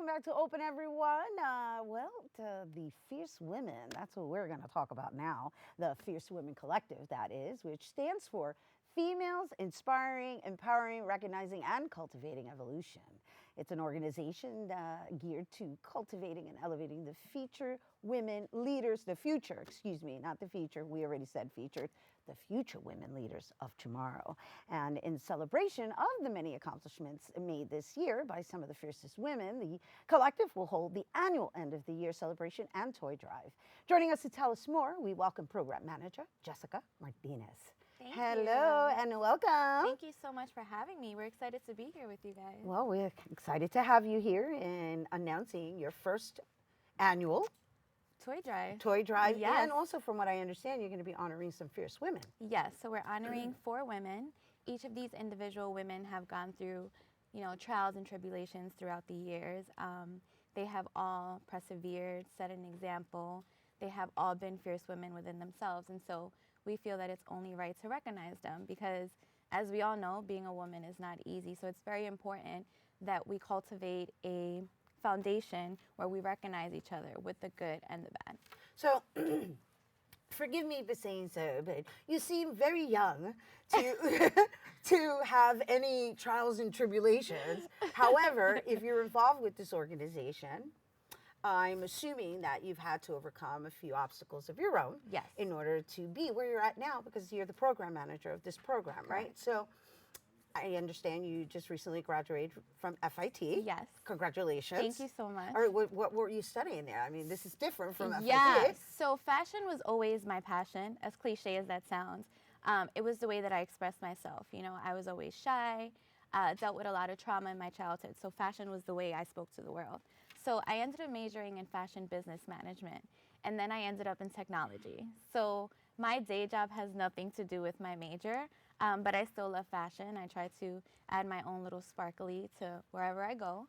welcome back to Open Everyone. The Fierce Women, that's what we're going to talk about now. The Fierce Women Collective, that is, which stands for Females Inspiring, Empowering, Recognizing, and Cultivating Evolution. It's an organization geared to cultivating and elevating the future women leaders, the future, excuse me, not the future, we already said featured, the future women leaders of tomorrow. And in celebration of the many accomplishments made this year by some of the fiercest women, the collective will hold the annual end of the year celebration and toy drive. Joining us to tell us more, we welcome Program Manager Jessica Martinez. Hello and welcome. Thank you so much for having me. We're excited to be here with you guys. Well, we're excited to have you here and announcing your first annual Toy drive. Yes. And also, from what I understand, you're going to be honoring some fierce women. Yes, so we're honoring 4 women. Each of these individual women have gone through, trials and tribulations throughout the years. They have all persevered, set an example. They have all been fierce women within themselves. And so we feel that it's only right to recognize them because, as we all know, being a woman is not easy. So it's very important that we cultivate a foundation where we recognize each other with the good and the bad. So, forgive me for saying so, but you seem very young to to have any trials and tribulations. However, if you're involved with this organization, I'm assuming that you've had to overcome a few obstacles of your own in order to be where you're at now because you're the program manager of this program, right? So I understand you just recently graduated from FIT. Yes. Congratulations. Thank you so much. All right, what were you studying there? I mean, this is different from FIT. Yes. So fashion was always my passion, as cliche as that sounds. It was the way that I expressed myself. I was always shy, dealt with a lot of trauma in my childhood. So fashion was the way I spoke to the world. So I ended up majoring in fashion business management. And then I ended up in technology. So my day job has nothing to do with my major, but I still love fashion. I try to add my own little sparkly to wherever I go.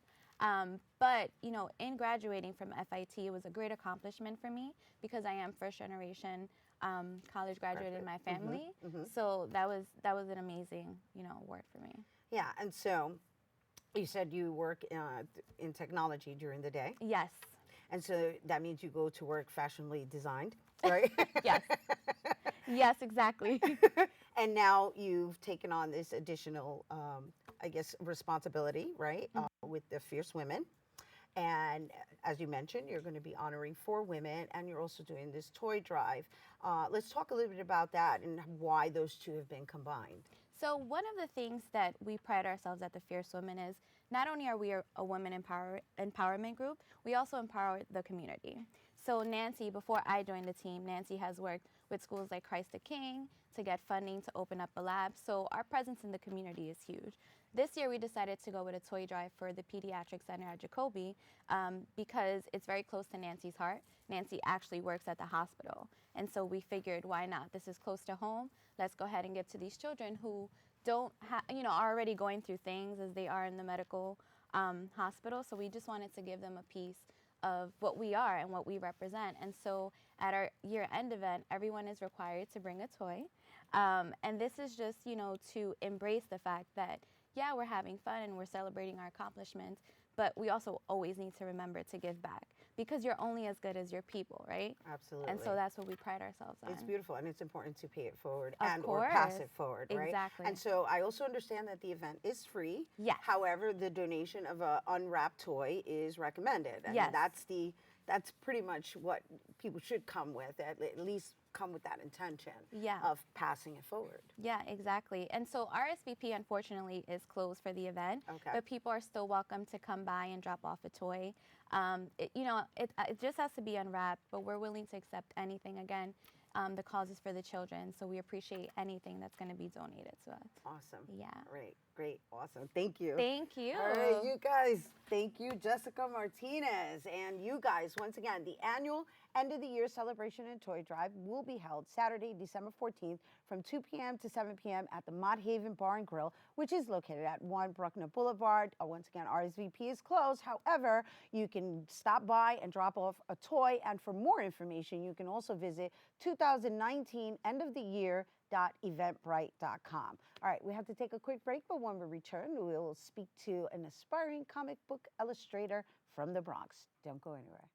But, in graduating from FIT, it was a great accomplishment for me because I am first generation college graduate in my family. So that was an amazing, award for me. Yeah, and so you said you work in technology during the day. Yes. And so that means you go to work fashionably designed, right? Yes. Yes, exactly. And now you've taken on this additional, responsibility, right, with the Fierce Women. And as you mentioned, you're going to be honoring 4 women, and you're also doing this toy drive. Let's talk a little bit about that and why those two have been combined. So one of the things that we pride ourselves at the Fierce Women is not only are we a women empowerment group, we also empower the community. So Nancy, before I joined the team, Nancy has worked with schools like Christ the King to get funding to open up a lab. So our presence in the community is huge. This year we decided to go with a toy drive for the Pediatric Center at Jacobi because it's very close to Nancy's heart. Nancy actually works at the hospital. And so we figured, why not? This is close to home. Let's go ahead and give to these children who are already going through things as they are in the medical hospital. So we just wanted to give them a piece of what we are and what we represent. And so at our year-end event, everyone is required to bring a toy. And this is just, to embrace the fact that, yeah, we're having fun and we're celebrating our accomplishments, but we also always need to remember to give back because you're only as good as your people, right? Absolutely. And so that's what we pride ourselves on. It's beautiful, and it's important to pay it forward or pass it forward, right? Exactly. And so I also understand that the event is free. Yes. However, the donation of an unwrapped toy is recommended. And yes. That's pretty much what people should come with, at least come with that intention of passing it forward. Yeah, exactly. And so RSVP, unfortunately, is closed for the event, but people are still welcome to come by and drop off a toy. It just has to be unwrapped, but we're willing to accept anything. Again, the cause is for the children, so we appreciate anything that's going to be donated to us. Awesome. Yeah. Great, awesome. Thank you. Thank you. All right, you guys, thank you, Jessica Martinez. And you guys, once again, the annual end of the year celebration and toy drive will be held Saturday, December 14th from 2 p.m. to 7 p.m. at the Mott Haven Bar and Grill, which is located at 1 Bruckner Boulevard. Once again, RSVP is closed. However, you can stop by and drop off a toy. And for more information, you can also visit 2019 end of the year www.eventbrite.com. All right, we have to take a quick break, but when we return, we will speak to an aspiring comic book illustrator from the Bronx. Don't go anywhere.